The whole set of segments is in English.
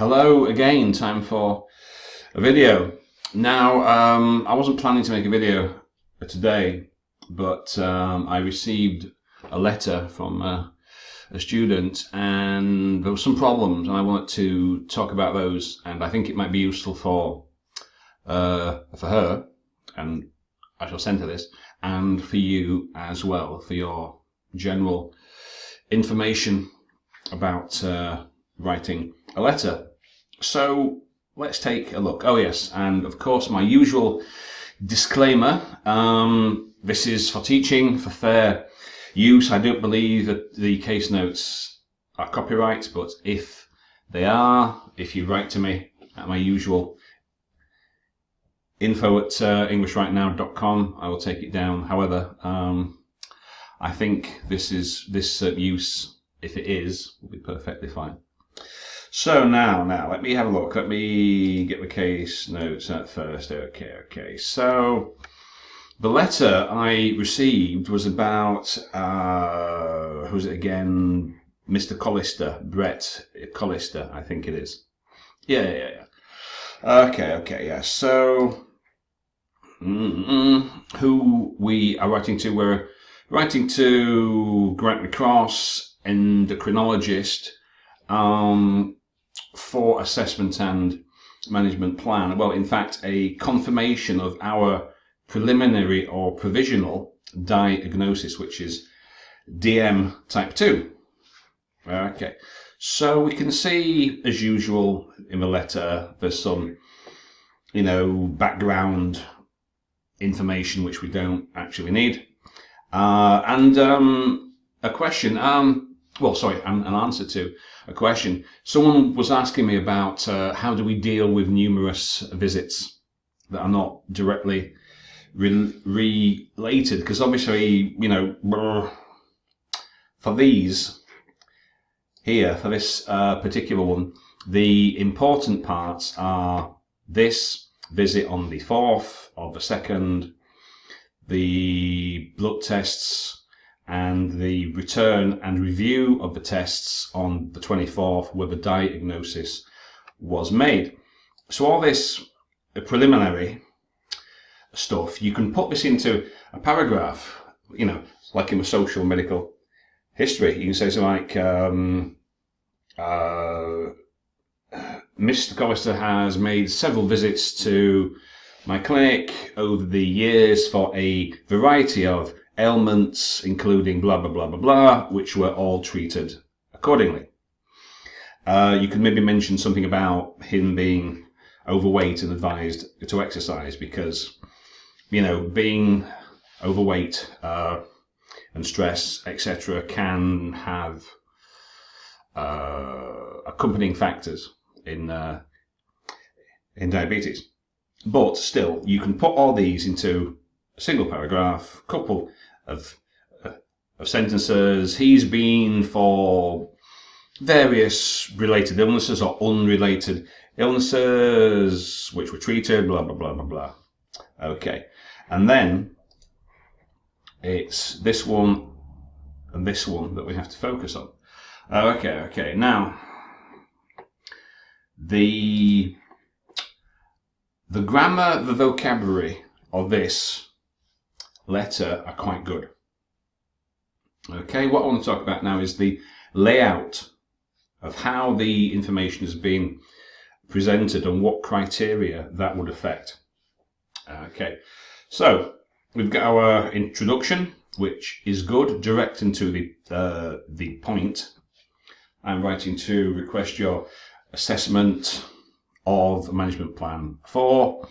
Hello again, time for a video. Now, I wasn't planning to make a video today, but I received a letter from a student and there were some problems and I wanted to talk about those, and I think it might be useful for her, and I shall send her this, and for you as well, for your general information about writing a letter. So let's take a look. Oh yes, and of course my usual disclaimer, this is for teaching, for fair use. I don't believe that the case notes are copyright, but if they are, if you write to me at my usual info@englishrightnow.com, I will take it down. However, I think this use, if it is, will be perfectly fine. So now let me have a look. Let me get the case notes at first. Okay. So the letter I received was about who's it again? Mr. Collister, Brett Collister, I think it is. Yeah. Okay, yeah. So who we are writing to? We're writing to Grant Cross, endocrinologist, for assessment and management plan. Well, in fact, a confirmation of our preliminary or provisional diagnosis, which is DM type 2. Okay, so we can see, as usual in the letter, there's some, background information which we don't actually need. And a question, an answer to a question. Someone was asking me about how do we deal with numerous visits that are not directly related, because obviously, for these here, for this particular one, the important parts are this visit on the 4th of the 2nd, the blood tests, and the return and review of the tests on the 24th, where the diagnosis was made. So all this preliminary stuff, you can put this into a paragraph, like in the social medical history. You can say something like, Mr. Collister has made several visits to my clinic over the years for a variety of ailments, including blah, blah, blah, blah, blah, which were all treated accordingly. You could maybe mention something about him being overweight and advised to exercise, because, being overweight and stress, etc., can have accompanying factors in diabetes. But still, you can put all these into a single paragraph, couple of sentences. He's been for various related illnesses or unrelated illnesses which were treated, blah, blah, blah, blah, blah. Okay. And then it's this one and this one that we have to focus on. Okay. Now, the grammar, the vocabulary of this letter are quite good. Okay, what I want to talk about now is the layout of how the information is being presented and what criteria that would affect. Okay, so we've got our introduction, which is good, direct into the point. I'm writing to request your assessment of management plan 4.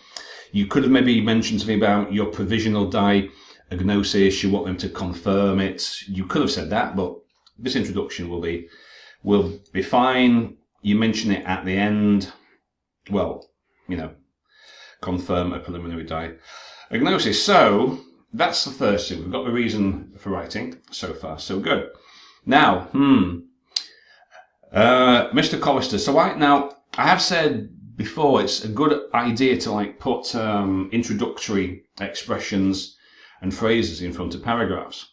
You could have maybe mentioned something about your provisional diagnosis. You want them to confirm it. You could have said that, but this introduction will be fine. You mention it at the end. Well, confirm a preliminary diagnosis. So that's the first thing. We've got the reason for writing. So far, so good. Now, Mr. Collister. So I have said before, it's a good idea to put introductory expressions and phrases in front of paragraphs.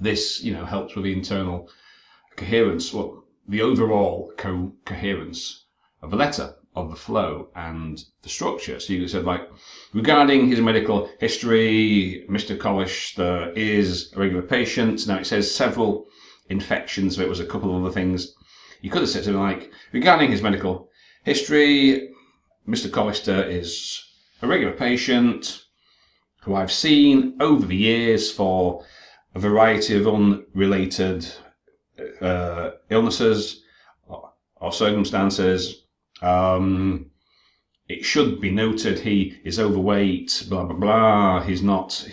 This, helps with the internal coherence, well, the overall coherence of a letter of the flow and the structure. So you said, like, regarding his medical history, Mr. Collister is a regular patient. Now it says several infections, so it was a couple of other things. You could have said something like, regarding his medical history, Mr. Collister is a regular patient who I've seen over the years for a variety of unrelated illnesses or circumstances. It should be noted he is overweight, blah blah blah. He's not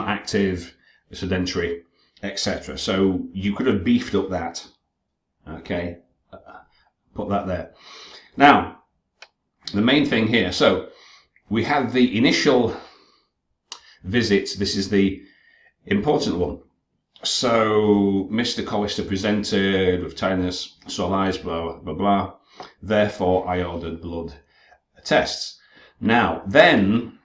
active, sedentary, etc. So you could have beefed up that. Okay, put that there. Now, the main thing here. So we have the initial visit. This is the important one. So Mr. Collister presented with tiredness, sore eyes, blah blah blah. Therefore, I ordered blood tests. Now, then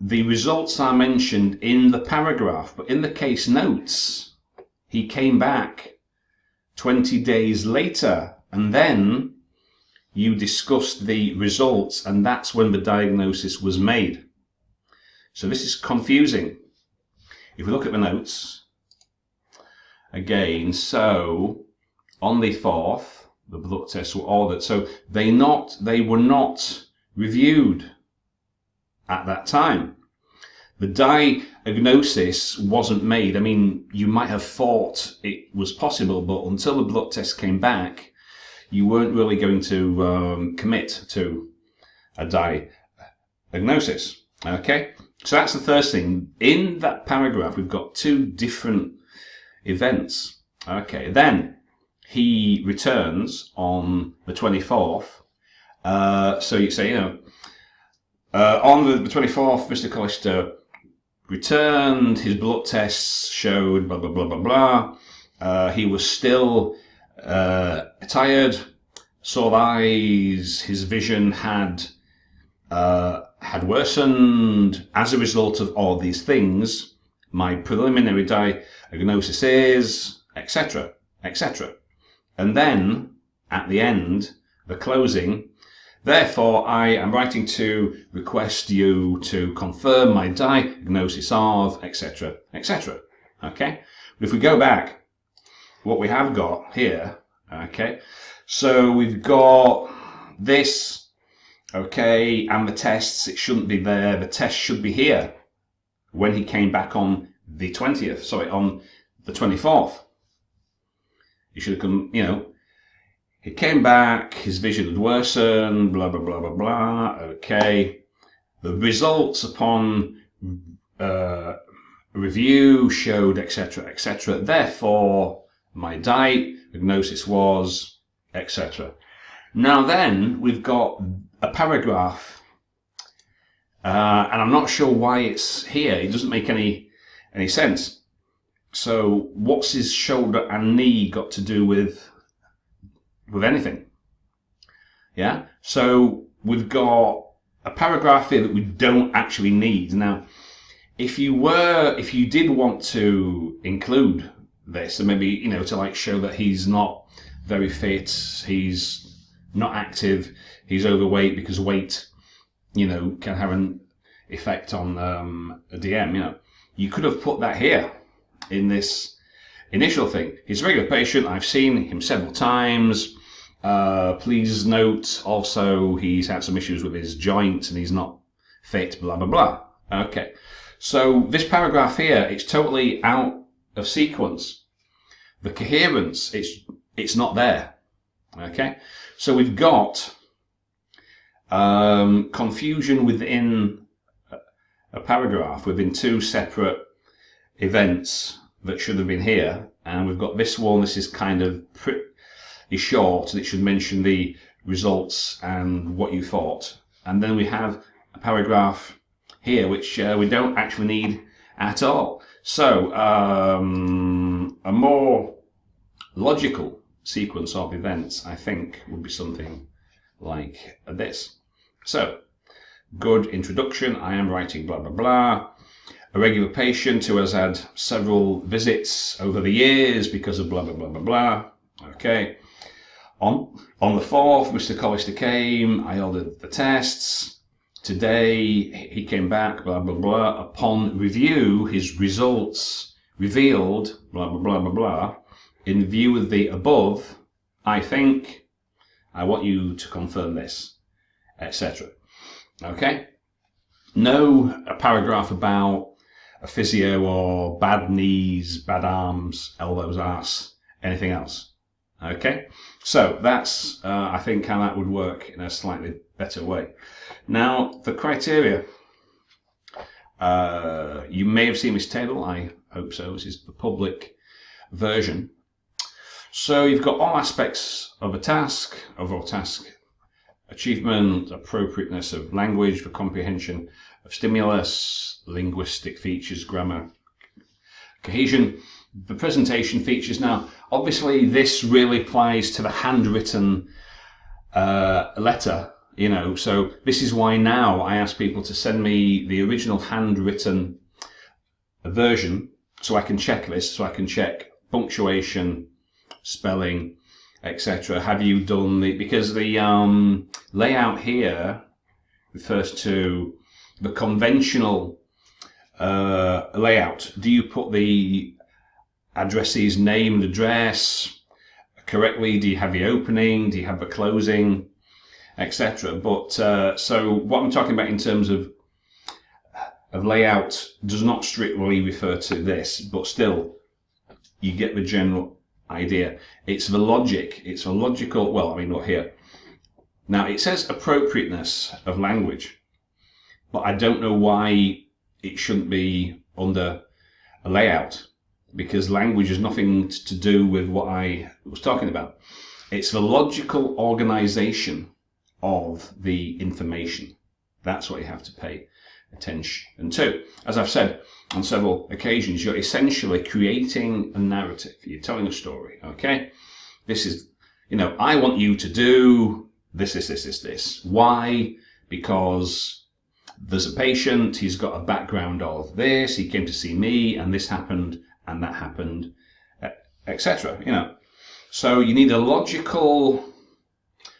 the results are mentioned in the paragraph, but in the case notes, he came back 20 days later, and then you discussed the results, and that's when the diagnosis was made. So this is confusing. If we look at the notes again, so on the 4th, the blood tests were ordered. So they were not reviewed at that time. The diagnosis wasn't made. I mean, you might have thought it was possible, but until the blood test came back, you weren't really going to commit to a diagnosis. Okay, so that's the first thing. In that paragraph, we've got two different events. Okay, then he returns on the 24th. So you say, on the 24th, Mr. Collister returned. His blood tests showed blah, blah, blah, blah, blah. He was still tired, sore eyes. His vision had worsened as a result of all these things. My preliminary diagnosis is, etc., etc. And then, at the end, the closing, therefore, I am writing to request you to confirm my diagnosis of, etc., etc. Okay? But if we go back, what we have got here, okay, so we've got this, okay, and the tests, it shouldn't be there. The test should be here when he came back on the 20th, sorry, on the 24th. He should have come, he came back, his vision had worsened, blah, blah, blah, blah, blah, okay. The results upon review showed, etc., etc. Therefore, my diagnosis was, etc. Now then, we've got a paragraph, and I'm not sure why it's here. It doesn't make any sense. So what's his shoulder and knee got to do with anything? Yeah, so we've got a paragraph here that we don't actually need. Now, if you did want to include this, and maybe, to like show that he's not very fit, he's not active, he's overweight, because weight, can have an effect on a DM, you could have put that here in this initial thing. He's a regular patient, I've seen him several times. Please note also he's had some issues with his joints and he's not fit, blah, blah, blah. Okay, so this paragraph here, it's totally out of sequence. The coherence, it's not there. Okay, so we've got confusion within a paragraph, within two separate events that should have been here, and we've got this one. This is kind of pretty short, and it should mention the results and what you thought. And then we have a paragraph here which we don't actually need at all. So a more logical sequence of events, I think, would be something like this. So, good introduction. I am writing blah blah blah. A regular patient who has had several visits over the years because of blah blah blah blah blah. Okay. On the 4th, Mr. Collister came, I ordered the tests. Today, he came back, blah, blah, blah. Upon review, his results revealed, blah, blah, blah, blah, blah. In view of the above, I think, I want you to confirm this, etc. Okay? No paragraph about a physio or bad knees, bad arms, elbows, arse, anything else. Okay? So that's, I think, how that would work in a slightly better way. Now, the criteria. You may have seen this table. I hope so. This is the public version. So you've got all aspects of a task, overall task, achievement, appropriateness of language for comprehension of stimulus, linguistic features, grammar, cohesion, the presentation features. Now, obviously, this really applies to the handwritten letter, you know, so this is why now I ask people to send me the original handwritten version so I can check this, so I can check punctuation, spelling, etc. Have you done the, because the layout here refers to the conventional layout. Do you put the addressee's name and address correctly? Do you have the opening? Do you have the closing, etc.? But so what I'm talking about in terms of layout does not strictly refer to this, but still you get the general idea. It's the logic, it's a logical, well, I mean, look here. Now it says appropriateness of language, but I don't know why it shouldn't be under a layout, because language has nothing to do with what I was talking about. It's the logical organization of the information. That's what you have to pay attention to. As I've said on several occasions, you're essentially creating a narrative. You're telling a story, okay? This is, you know, I want you to do this. Why? Because there's a patient, he's got a background of this, he came to see me, and this happened, and that happened, etc. You know, so you need a logical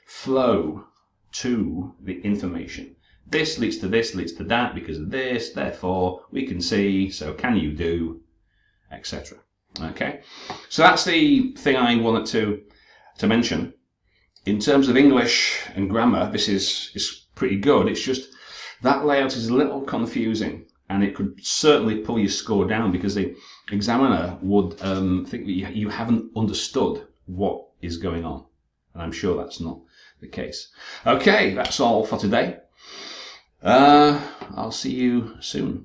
flow to the information. This leads to this, leads to that, because of this, therefore we can see, so can you do, etc. Okay, so that's the thing I wanted to mention. In terms of English and grammar, this is pretty good. It's just that layout is a little confusing, and it could certainly pull your score down, because the examiner would think that you haven't understood what is going on, and I'm sure that's not the case. Okay, that's all for today. I'll see you soon.